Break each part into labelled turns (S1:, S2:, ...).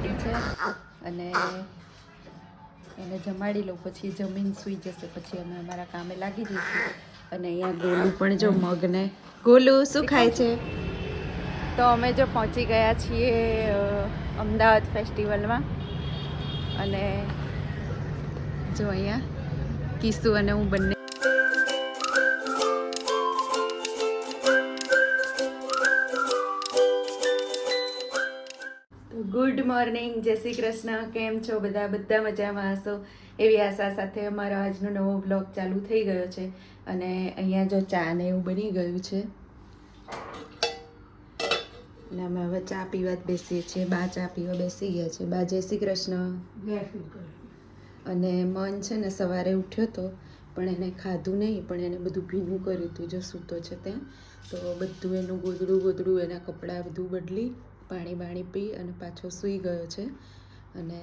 S1: દીધી છે અને એને જમાડી લો, પછી જમીન સૂઈ જશે, પછી અમે અમારા કામે લાગી જઈશું. અને અહીંયા ગોલું પણ જો મગને ગોલું શું ખાય છે. તો અમે જો પહોંચી ગયા છીએ અમદાવાદ ફેસ્ટિવલમાં અને જો અહીંયા કિસ્સુ અને હું બંને ગુડ મોર્નિંગ, જય શ્રી કૃષ્ણ. કેમ છો બધા? બધા મજામાં હશો એવી આશા સાથે અમારો આજનો નવો બ્લોગ ચાલુ થઈ ગયો છે. અને અહીંયા જો ચા ને એવું બની ગયું છે અને અમે હવે ચા પીવા જ બેસીએ છીએ. બા ચા પીવા બેસી ગયા છે. બા જય શ્રી કૃષ્ણ. અને મન છે ને સવારે ઉઠ્યો તો પણ એને ખાધું નહીં, પણ એને બધું ભીનું કર્યું હતું. જો સૂતો છે ત્યાં તો બધું એનું ગોદડું એના કપડાં બધું બદલી પાણી બાણી પી અને પાછો સૂઈ ગયો છે. અને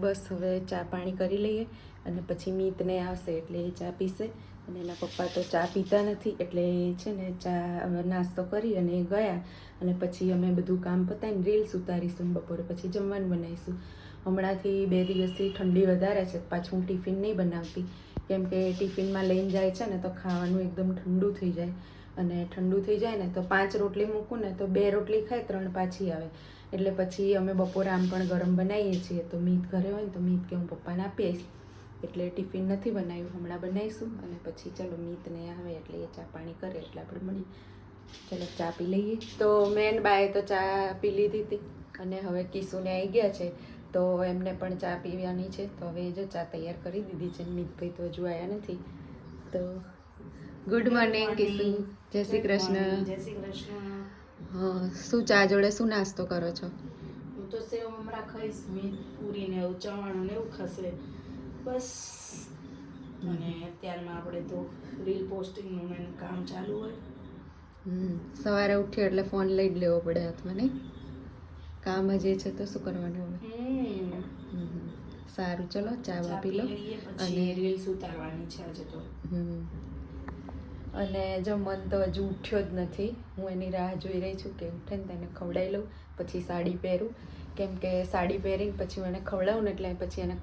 S1: બસ હવે ચા પાણી કરી લઈએ અને પછી મીતને આવશે એટલે એ ચા પીશે. અને એના પપ્પા તો ચા પીતા નથી એટલે એ છે ને ચા નાસ્તો કરી અને એ ગયા. અને પછી અમે બધું કામ પતાવીને રીલ્સ ઉતારીશું. બપોરે પછી જમવાનું બનાવીશું. હમણાંથી 2 દિવસથી ઠંડી વધારે છે. પાછું હું ટિફિન નહીં બનાવતી કેમ કે ટિફિનમાં લઈને જાય છે ને તો ખાવાનું એકદમ ઠંડુ થઈ જાય. અને ઠંડુ થઈ જાય ને તો 5 રોટલી મૂકું ને તો 2 રોટલી ખાય, 3 પાછી આવે. એટલે પછી અમે બપોરે આમ પણ ગરમ બનાવીએ છીએ. તો મીત ઘરે હોય ને તો મીત કે હું પપ્પાને આપી આવીશ, એટલે ટિફિન નથી બનાવ્યું. હમણાં બનાવીશું અને પછી ચલો મીતને આવે એટલે એ ચા પાણી કરે એટલે આપણે મળી. ચલો ચા પી લઈએ. તો મેન બાએ તો ચા પી લીધી હતી અને હવે કિશુને આવી ગયા છે તો એમને પણ ચા પીવાની છે. તો હવે જો ચા તૈયાર કરી દીધી છે. મીતભાઈ તો હજુ આવ્યા નથી. તો ગુડ મોર્નિંગ કિશુ. જય શ્રી કૃષ્ણ.
S2: જય શ્રી કૃષ્ણ.
S1: હા, શું ચા જોડે શું નાસ્તો કરો છો?
S2: હું તો સેવ હમણાં ખાઈશ. મીત પૂરી ને એવું ચવાણું ને એવું ખાશે બસ. અને અત્યારમાં આપણે તો રીલ પોસ્ટિંગનું એનું કામ ચાલુ હોય.
S1: સવારે ઉઠ્યો એટલે ફોન લઈ જ લેવો પડે હાથમાં, નહીં? કામ જ એ છે તો શું કરવાનું હવે. સારું, ચલો ચા પી લો
S2: અને રીલ્સ ઉતારવાની છે આજે તો.
S1: અને જો મન તો હજુ ઉઠ્યો જ નથી. હું એની રાહ જોઈ રહી છું કે ઉઠે ને તેને ખવડાવી લઉં, પછી સાડી પહેરું. કેમ કે સાડી પહેરીને પછી હું એને ખવડાવું ને એટલે પછી એને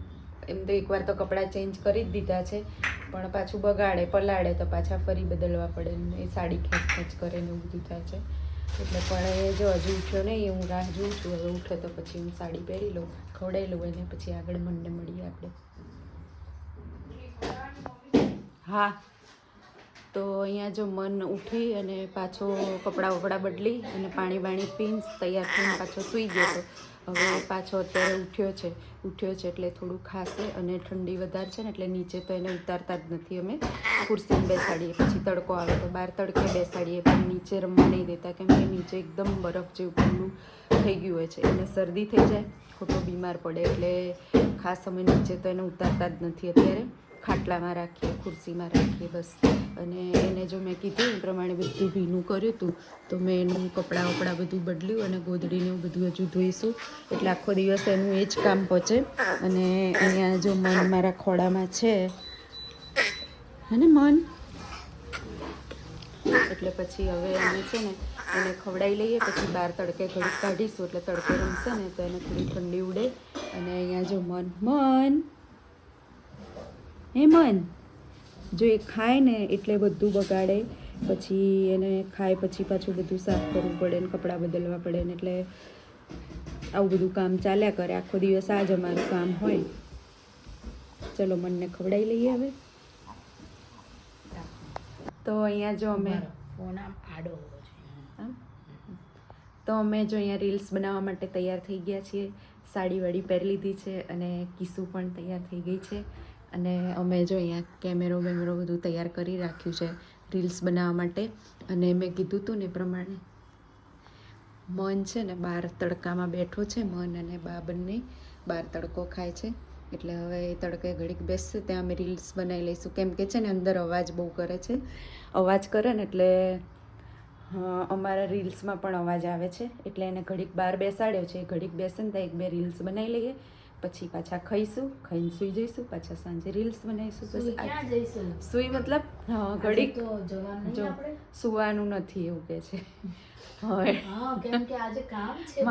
S1: એમ તો એકવાર તો કપડાં ચેન્જ કરી જ દીધા છે પણ પાછું બગાડે પલાળે તો પાછા ફરી બદલવા પડે ને એ સાડી ખેંચ કરે ને એવું બધું થાય છે. એટલે પણ એ જો હજુ ઉઠ્યો નહીં, હું રાહ જોઉં છું. હવે ઉઠે તો પછી હું સાડી પહેરી લઉં, ખવડાવી લઉં એને, પછી આગળ મંડે મળીએ આપણે. હા, તો અહીંયા જો મન ઉઠી અને પાછો કપડાં બદલી અને પાણી બાણી પીને તૈયાર થઈને પાછો સૂઈ ગયો હતો. હવે પાછો અત્યારે ઉઠ્યો છે એટલે થોડું ખાશે. અને ઠંડી વધારે છે ને એટલે નીચે તો એને ઉતારતા જ નથી અમે. ખુરશીમાં બેસાડીએ, પછી તડકો આવે તો બહાર તડકે બેસાડીએ, પણ નીચે રમવા નહીં દેતા કેમ કે નીચે એકદમ બરફ જેવું ઠંડુ થઈ ગયું હોય છે. એને શરદી થઈ જાય, ખોટો બીમાર પડે, એટલે ખાસ અમે નીચે તો એને ઉતારતા જ નથી અત્યારે. ખાટલામાં રાખીએ, ખુરશીમાં રાખીએ બસ. અને એને જો મેં કીધું એ પ્રમાણે બધું ભીનું કર્યું હતું તો મેં એનું કપડાં બધું બદલ્યું અને ગોદડીને એવું બધું હજુ ધોઈશું. એટલે આખો દિવસ એનું એ જ કામ પહોંચે. અને અહીંયા જો મન મારા ખોડામાં છે હે ને મન, એટલે પછી હવે અમે છે ને એને ખવડાવી લઈએ, પછી બહાર તડકે ઘડીક કાઢીશું એટલે તડકે રમશે ને તો એને થોડી ઠંડી ઉડે. અને અહીંયા જો મન જો એ ખાય ને એટલે બધું બગાડે, પછી એને ખાય પછી પાછું બધું સાફ કરવું પડે ને કપડાં બદલવા પડે ને, એટલે આવું બધું કામ ચાલ્યા કરે આખો દિવસ. આ જ અમારું કામ હોય. ચલો મનને ખવડાવી લઈએ હવે. તો અહીંયા જો અમે
S2: ફોન આમ આડો હોવો જોઈએ.
S1: તો અમે જો અહીંયા રીલ્સ બનાવવા માટે તૈયાર થઈ ગયા છીએ. સાડી વાડી પહેરી લીધી છે અને કિસ્સુ પણ તૈયાર થઈ ગઈ છે. અને અમે જો અહીંયા કેમેરો બધું તૈયાર કરી રાખ્યું છે રીલ્સ બનાવવા માટે. અને મેં કીધું હતું ને એ પ્રમાણે મન છે ને બહાર તડકામાં બેઠો છે. મન અને બા બંને બહાર તડકો ખાય છે. એટલે હવે એ તડકે ઘડીક બેસશે ત્યાં અમે રીલ્સ બનાવી લઈશું. કેમ કે છે ને અંદર અવાજ બહુ કરે છે. અવાજ કરે ને એટલે અમારા રીલ્સમાં પણ અવાજ આવે છે. એટલે એને ઘડીક બહાર બેસાડ્યો છે. ઘડીક બેસે ને ત્યાં 1-2 રીલ્સ બનાવી લઈએ, પછી પાછા ખાઈશું, ખાઈને સૂઈ જઈશું, પાછા સાંજે રીલ્સ બનાવીશું. બસ
S2: ક્યાં જઈશું?
S1: સૂઈ મતલબ ઘડીક
S2: તો જવાનું
S1: જો સુવાનું નથી એવું કે છે. હવે
S2: હા કેમ કે આજે કામ છે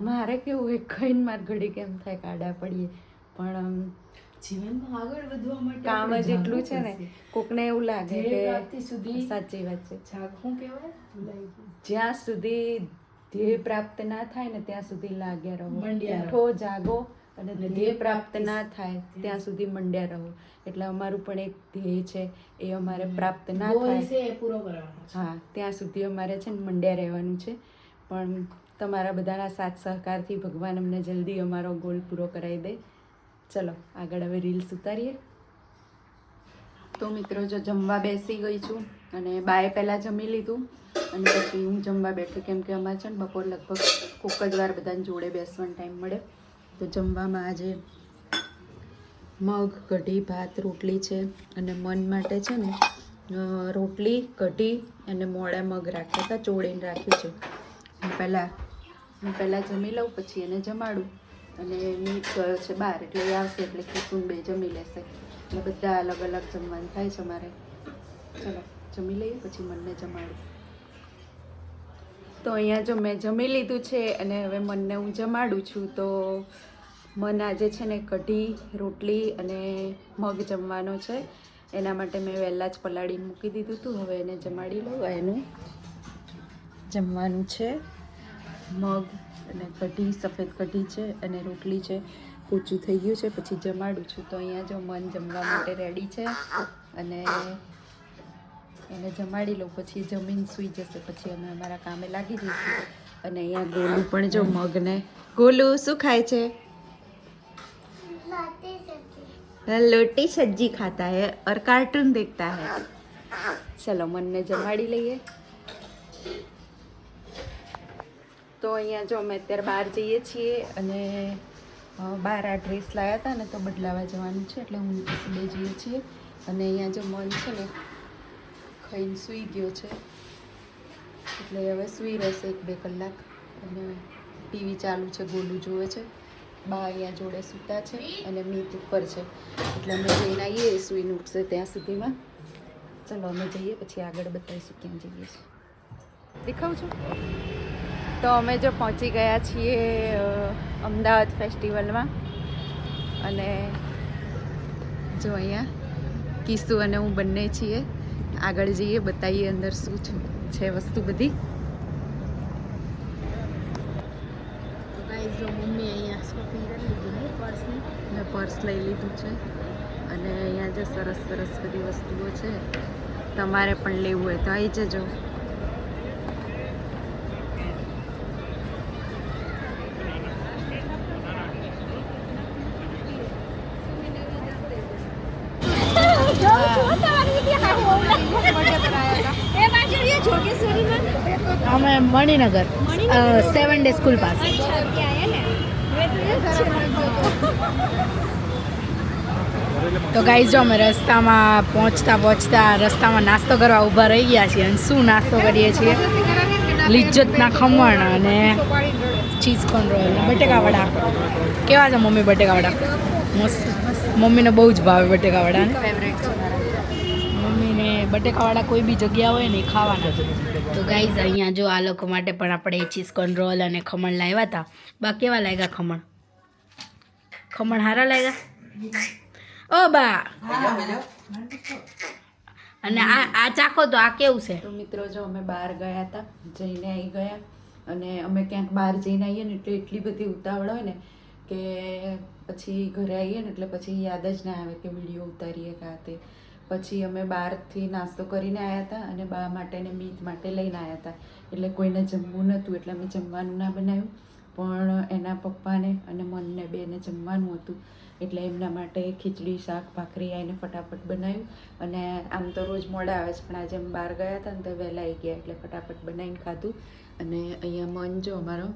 S1: મારે કેવું એક ખાઈને મારે ઘડી કેમ થાય કાઢા પડીએ, પણ
S2: જીવનમાં આગળ વધવા માટે
S1: કામ જ એટલું છે ને, કોકને એવું લાગે કે
S2: સુધી
S1: સાચી વાત છે,
S2: જાગવું કહેવાય ભૂલાઈ ગયું.
S1: જ્યાં સુધી ધ્યેય પ્રાપ્ત ના થાય ને ત્યાં સુધી લાગ્યા રહો,
S2: મંડ્યા રહો.
S1: ઉઠો જાગો અને ધ્યેય પ્રાપ્ત ના થાય ત્યાં સુધી મંડ્યા રહો. એટલે અમારું પણ એક ધ્યેય છે, એ અમારે પ્રાપ્ત ના
S2: ગોલ
S1: થાય
S2: છે એ પૂરો કરવાનો છે.
S1: હા ત્યાં સુધી અમારે છે ને મંડ્યા રહેવાનું છે. પણ તમારા બધાના સાથ સહકારથી ભગવાન અમને જલ્દી અમારો ગોલ પૂરો કરાવી દે. ચલો આગળ હવે રીલ્સ ઉતારીએ. તો મિત્રો જો જમવા બેસી ગઈ છું અને બાએ પહેલાં જમી લીધું અને પછી હું જમવા બેઠી, કેમ કે અમારે છે ને બપોર લગભગ કોક જ વાર બધાને જોડે બેસવાનો ટાઈમ મળે. તો જમવામાં આજે મગ, કઢી, ભાત, રોટલી છે અને મન માટે છે ને રોટલી, કઢી અને મોડા મગ રાખ્યા હતા, ચોળીને રાખ્યું છે. હું પહેલાં જમી લઉં પછી એને જમાડું, અને મીત ગયો છે બહાર એટલે એ આવશે એટલે કિશુન બે જમી લેશે. એટલે બધા અલગ અલગ જમવાનું થાય છે અમારે. ચલો જમી લઈએ પછી મનને જમાડું. તો અહીંયા જો મેં જમી લીધું છે અને હવે મનને હું જમાડું છું. તો મન આજે છે ને કઢી, રોટલી અને મગ જમવાનો છે. એના માટે મેં વહેલા જ પલાળીને મૂકી દીધું હતું. હવે એને જમાડી લઉં. એનું જમવાનું છે મગ અને કઢી, સફેદ કઢી છે અને રોટલી છે. પોચું થઈ ગયું છે પછી જમાડું છું. તો અહીંયા જો મન જમવા માટે રેડી છે અને એને જમાડી લઉં પછી જમીન સૂઈ જશે, પછી અમે અમારા કામે લાગી જઈશું. અને અહીંયા ગોલું પણ જો મગને, ગોલું શું ખાય છે? लोटी सब्जी खाता है और कार्टून देखता है. चलो મનને જમાડી લઈએ. તો અહીંયા જો અમે અત્યારે બહાર જઈએ છીએ અને બહાર આ ડ્રેસ લાવ્યા હતા ને તો બદલાવા જવાનું છે, એટલે હું બે જઈએ છીએ. અને અહીંયા જો મન છે ને ખાઈને સૂઈ ગયો છે, એટલે હવે સૂઈ રહેશે 1-2 કલાક. અને ટીવી ચાલુ છે, ગોલું જોવે છે. બા અહીંયા જોડે સૂતા છે અને મીત ઉપર છે, એટલે અમે જઈને આવીએ સૂઈને ઉઠશે ત્યાં સુધીમાં. ચલો અમે જઈએ પછી આગળ બતાવીશું ક્યાં જઈએ છીએ. દેખાવું છું. તો અમે જો પહોંચી ગયા છીએ અમદાવાદ ફેસ્ટિવલમાં. અને જો અહીંયા કિસ્સુ અને હું બંને છીએ. આગળ જઈએ બતાવીએ અંદર શું છે વસ્તુ બધી.
S2: જો મમ્મી અહીંયા શોપિંગ કરી લીધી પર્સની.
S1: મેં પર્સ લઈ લીધું છે અને અહીંયા જે સરસ સરસ બધી વસ્તુઓ છે, તમારે પણ લેવું હોય તો આવી જજો.
S2: અમે મણિનગર 7 ડે સ્કૂલ પાસે. તો ગાઈઝ જો અમે રસ્તામાં પહોંચતા રસ્તામાં નાસ્તો કરવા ઊભા રહી ગયા છીએ. અને શું નાસ્તો કરીએ છીએ? લિજ્જતના ખમણ અને ચીઝ કોર્ન રોલ અને બટેકા વડા. કેવા છે મમ્મી બટેકા વડા? મસ્ત. મમ્મીને બહુ જ ભાવે બટેકા વડા.
S1: ફેવરેટ છે મારા.
S2: મમ્મીને બટેકાવાળા કોઈ બી જગ્યા હોય ને એ ખાવાના. તો ગાઈઝ અહીંયા જો આ લોકો માટે પણ આપણે ચીઝ કોર્ન રોલ અને ખમણ લાવ્યા હતા. બા કેવા લાગ્યા ખમણ? ખમણ સારા લાગ્યા? ઓ બા, અને આ ચાખો તો આ કેવું છે?
S1: તો મિત્રો જો અમે બહાર ગયા હતા, જઈને આવી ગયા. અને અમે ક્યાંક બહાર જઈને આવીએ ને એટલે એટલી બધી ઉતાવળ હોય ને કે પછી ઘરે આવીએ ને એટલે પછી યાદ જ ના આવે કે વિડીયો ઉતારીએ કાં તે. પછી અમે બહારથી નાસ્તો કરીને આવ્યા હતા અને બા માટે ને મીત માટે લઈને આવ્યા હતા. એટલે કોઈને જમવું નહોતું એટલે અમે જમવાનું ના બનાવ્યું, પણ એના પપ્પાને અને મનને બેને જમવાનું હતું. એટલે એમના માટે ખીચડી, શાક, ભાખરી આવીને ફટાફટ બનાવ્યું. અને આમ તો રોજ મોડા આવે છે, પણ આજે અમે બહાર ગયા હતા ને તો વહેલા આવી ગયા એટલે ફટાફટ બનાવીને ખાધું. અને અહીંયા મન જો અમારો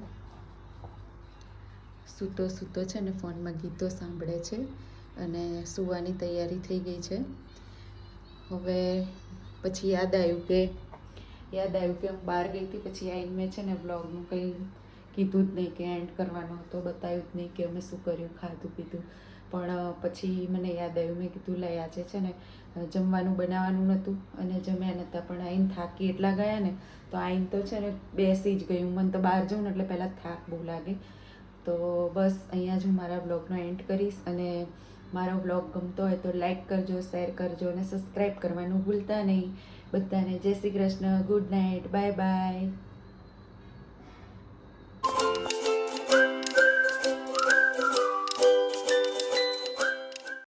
S1: સૂતો છે ને ફોનમાં ગીતો સાંભળે છે અને સૂવાની તૈયારી થઈ ગઈ છે. હવે પછી યાદ આવ્યું કે હું બહાર ગઈ હતી, પછી આવીને મેં છે ને વ્લોગનું કંઈ કીધું જ નહીં કે એન્ડ કરવાનો હતો, બતાવ્યું જ નહીં કે અમે શું કર્યું, ખાધું પીધું. પણ પછી મને યાદ આવ્યું, મેં કીધું લઈ આજે છે ને જમવાનું બનાવવાનું નહોતું અને જમ્યા નહોતા, પણ આઈને થાકી એટલા ગયા ને તો આઈને તો છે ને બેસી જ ગયું. મને તો બહાર જાઉં ને એટલે પહેલાં થાક બહુ લાગે. તો બસ અહીંયા જ હું મારા બ્લોગનો એન્ડ કરીશ. અને મારો બ્લોગ ગમતો હોય તો લાઈક કરજો, શેર કરજો અને સબસ્ક્રાઈબ કરવાનું ભૂલતા નહીં. બધાને જય Shri Krishna, good night, bye bye.